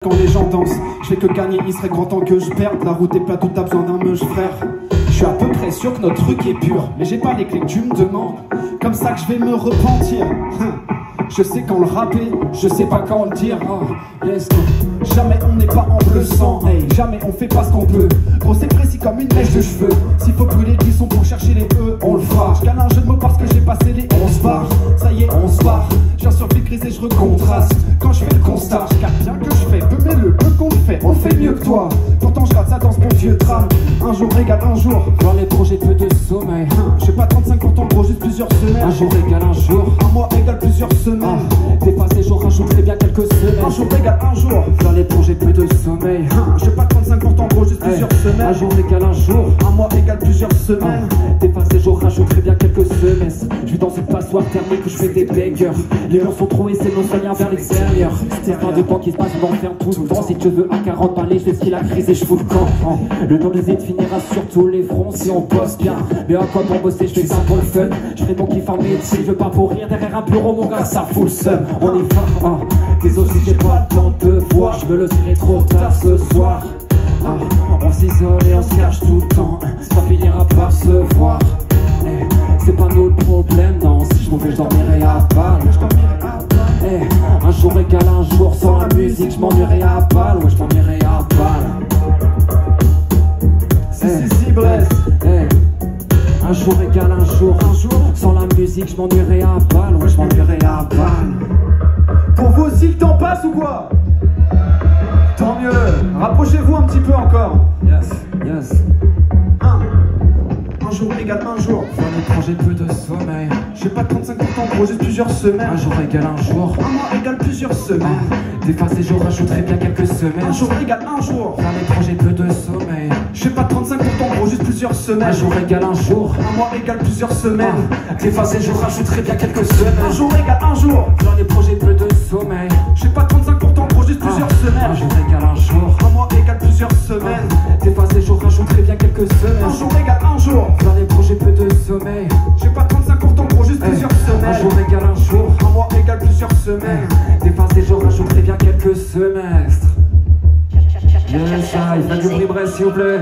Quand les gens dansent, je fais que gagner, il serait grand temps que je perde. La route est plate, tout t'as besoin d'un meuge, frère. Je suis à peu près sûr que notre truc est pur, mais j'ai pas les clés que tu me demandes. Comme ça que je vais me repentir. Je sais quand le rapper, je sais pas quand le dire. Let's go. Jamais on n'est pas en bleu sang, hey. Jamais on fait pas ce qu'on peut. Gros c'est précis comme une mèche de cheveux. S'il faut brûler du son pour chercher les E, on le fera. Je cale un jeu de mots parce que j'ai passé les 11 bars. Ça y est, on se barre. Je viens sur le grise et je recontraste. Quand je fais le constat, je capte bien que je fais peu, mais le peu qu'on fait, on le fait mieux que toi. Pourtant je rate ça dans ce bon vieux drame. Un jour égale un jour. Dans les projets peu de sommeil. J'ai pas 35 pour ton gros, juste plusieurs semaines. Un jour égale un jour. Un mois égale plusieurs semaines. Dépassé jour, rajouterai bien quelques semaines. Un jour égale un jour. Dans les projets peu de sommeil. J'ai pas 35 pour ton gros, juste plusieurs semaines. Un jour égale un jour. Un mois égale plusieurs semaines. Dépassé jour, rajouterai bien quelques semestres. Je vis dans une passoire thermique où je fais des beggars. Les murs sont troués, c'est nos soignants vers l'extérieur. Plein de temps qui se passe, on enferme tout le temps. Si tu veux à 40 balais, je fais ce qu'il a crise et je fous le camp. Le nom des hits finira sur tous les fronts si on bosse bien. Mais encore pour bosser, je fais ça pour le fun. Je fais mon kiff en métier, je veux pas pour rire derrière un bureau, mon gars, ça fout le seum. On y va, désolé si j'ai pas le temps de voir. Je me le serai trop tard ce soir. On s'isole et on se cache tout le temps. Ça finira par se voir. C'est pas notre problème, non. Si je m'en vais, je dormirai à balle. Un jour égale un jour, sans la musique, je m'ennuierai à balle. Ouais, je m'ennuierai à balle. Si, bref. Un jour égale un jour, sans la musique, je m'ennuierai à balle. Ouais, je m'ennuierai à balle. Pour vous aussi, le temps passe ou quoi? Tant mieux. Rapprochez-vous un petit peu encore. Yes. Un jour égale un jour. Dans les projets peu de sommeil. J'ai pas 35 pour ton gros, juste plusieurs semaines. Un jour égale un jour. Un mois égale plusieurs semaines. Dépassé jour, rajouterai bien quelques semaines. Un jour égale un jour. Dans les projets peu de sommeil. J'ai pas 35 pour ton gros, juste plusieurs semaines. Un jour égale un jour. Un mois égale plusieurs semaines. Dépassé jour, rajouterai bien quelques semaines. Un jour égale un jour. Dans les projets peu de sommeil. J'ai pas 35 pour ton gros, juste plusieurs semaines. Un jour égale un jour. Un mois égale plusieurs semaines. Dépassé jour, rajouterai bien quelques semaines. Un jour égale un jour. Dans les projets peu de sommeil. J'ai pas 35 pour ton gros, juste plusieurs semaines. Un jour égale un jour. Un mois égale plusieurs semaines. Dépassé jour, rajouterai bien quelques semestres. Yes, il fait du bruit, s'il vous plaît.